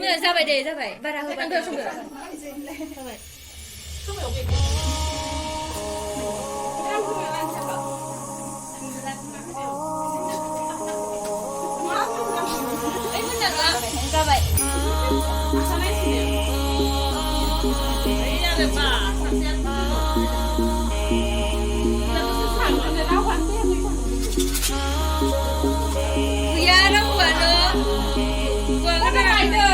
Sumber sampai deh sampai. Barang apa? Sumber sumber. Sampai. Sumber oke. Benar lah. Sampai. Sampai sini. Ini ada apa? Biar buat lo. Buat apa ada?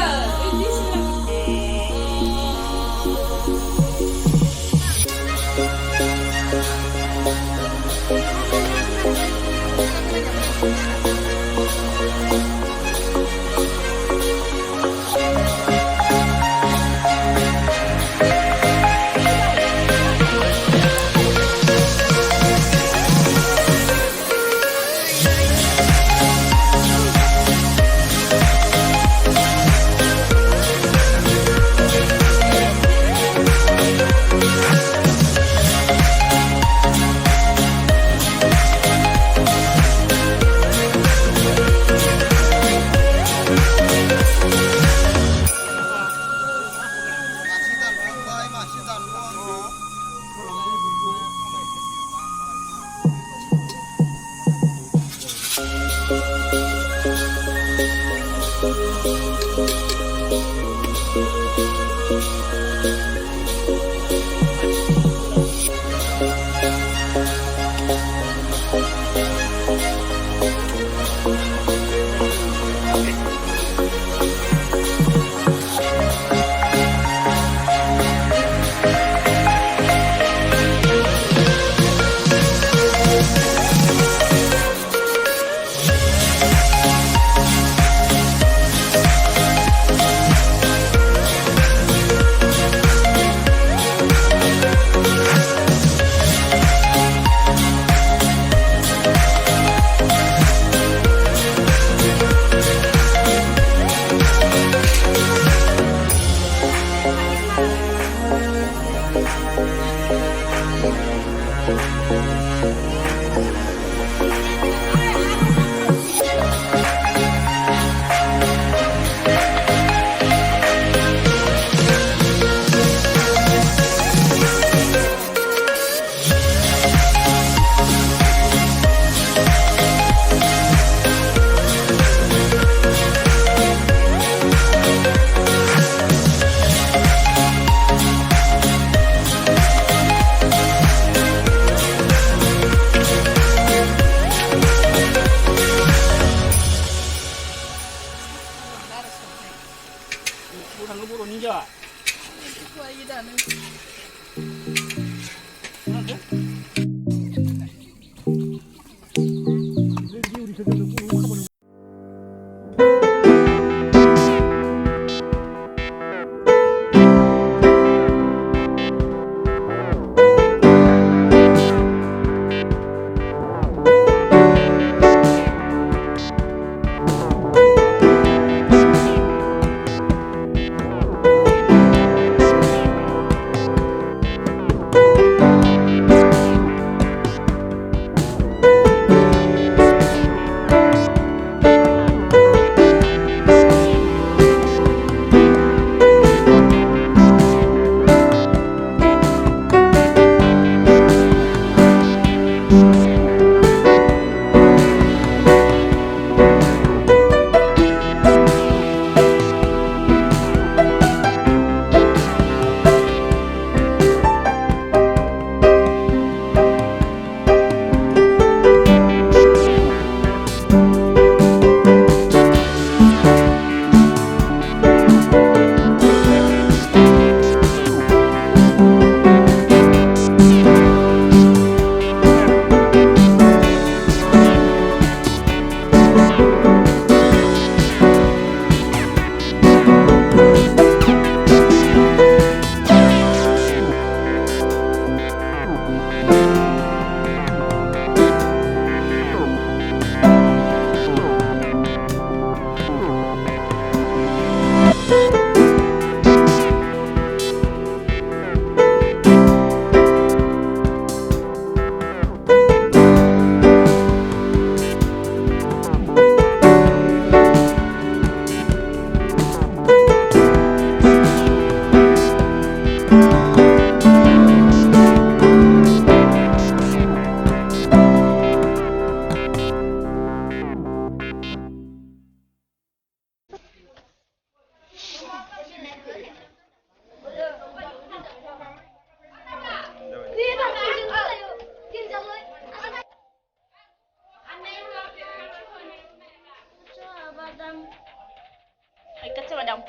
Cách rất là đông.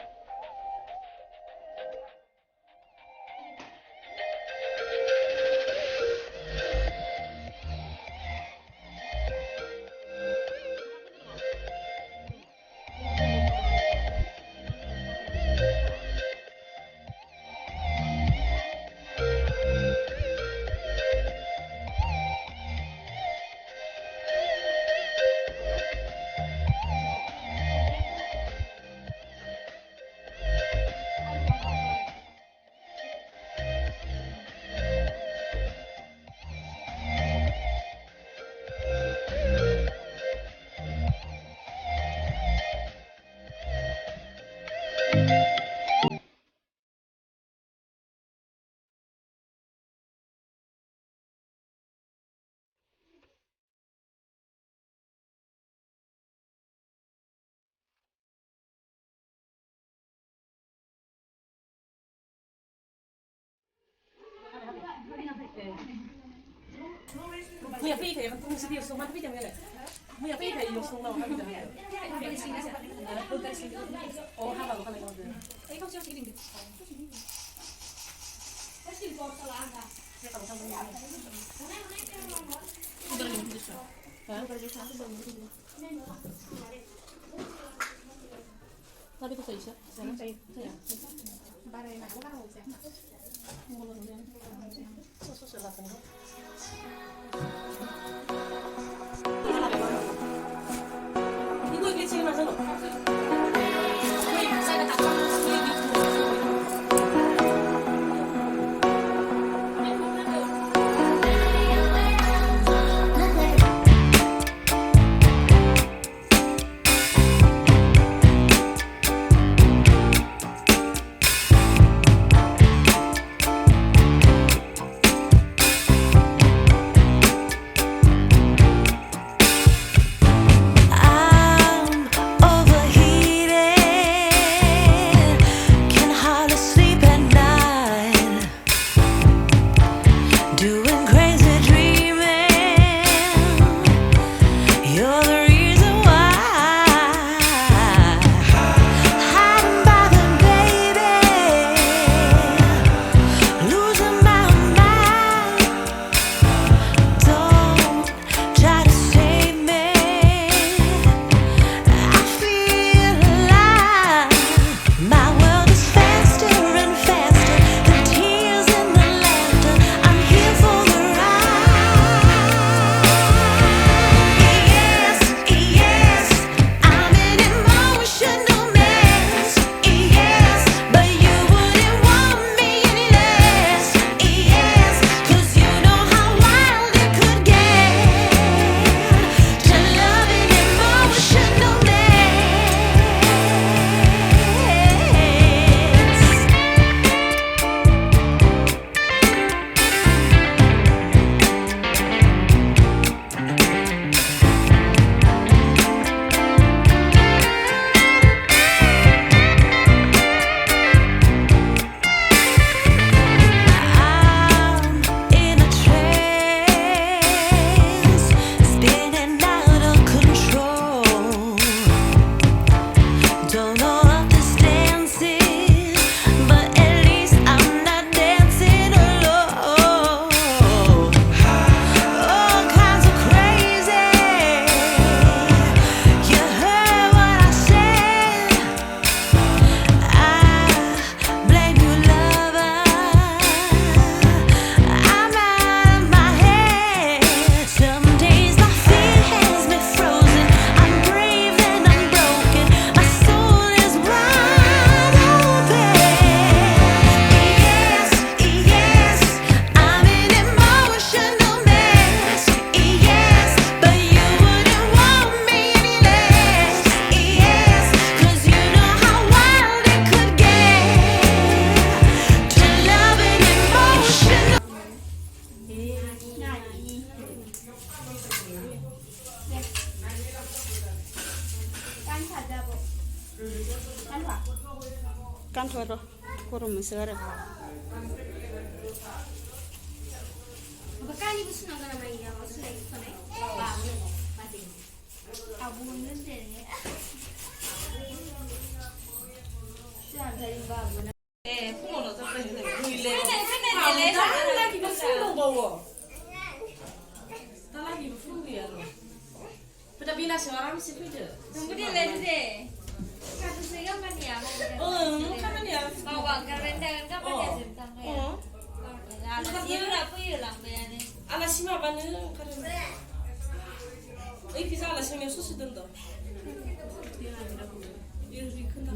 Mia figlia non si dice, ma figlia mia. Mia figlia io sono una figlia. Oh, haba lo kale ngode. Ei kau siapa ini? Pasti porta laga. Ya kamu sama dia. Tapi tu saya, saya. Barang nak bukan apa sih? So lah kan. Ibu ke sini masa lo. Saya tak tahu sini gitu. Kan thoro kurung mesere. Bukan ibu senang nama dia, maksudnya itu kan? Bangun, mati. Abun deh. फुङावनो जाबाय गैले दालागिबो फुं दंबावो दालागिबो फुं गैया र' दा बेलासियाव आरामसे फैदो नोंबो देलाय दे खाथिसै खामानिया खामानिया मावबा ओंखारबाय थागोन खामानिया जोबखांबाय आलासिफोरा फैयो लांबायानो आलासि माबानो ओंखारो ओइ फैसा आलासि संनायाव ससे दोनद'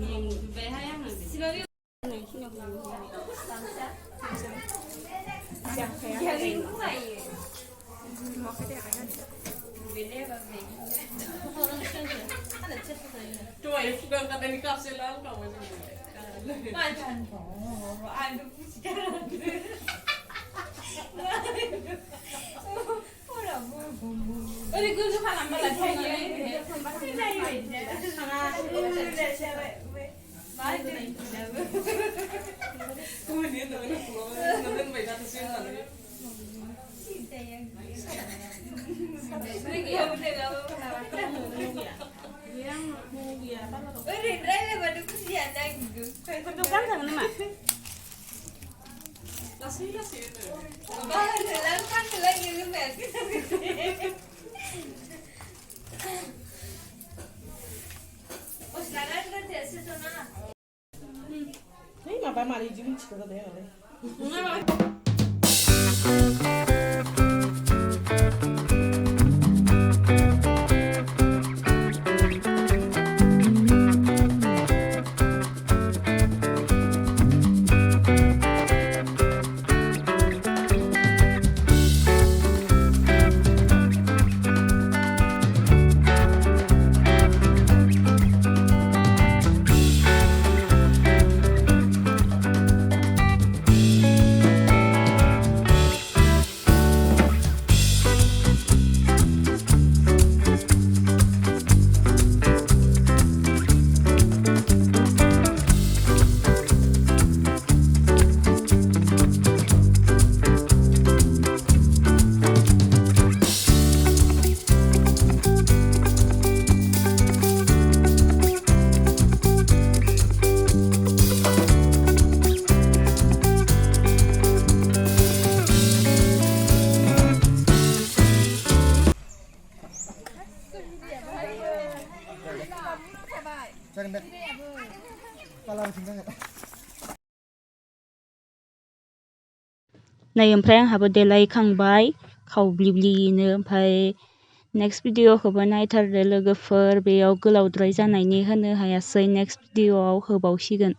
मेंबायहाय आङो सिबाबि doi bukan kata ni kapsul lah kau macam ni macam ada sekarang orang bumbu ini gue suka nambah lagi kemudian nanti baik atas sini nanti cinta yang lagi apa dah yang mau biar apa tuh Rindra baru kesian gitu. ketukan sama mak lasih itu Dalam kan lagi lumer. Oh sekarang kan dia setuna. ini apa mali jum cerita deh oleh नै ओमफ्राय आंहाबो देलायखांबाय खावब्लिब्लिनो ओमफ्राय next भिडिअखौबो नायथारदो लोगोफोर बेयाव गोलावद्राय जानायनि होनो हायासै next भिडिअआव होबावसिगोन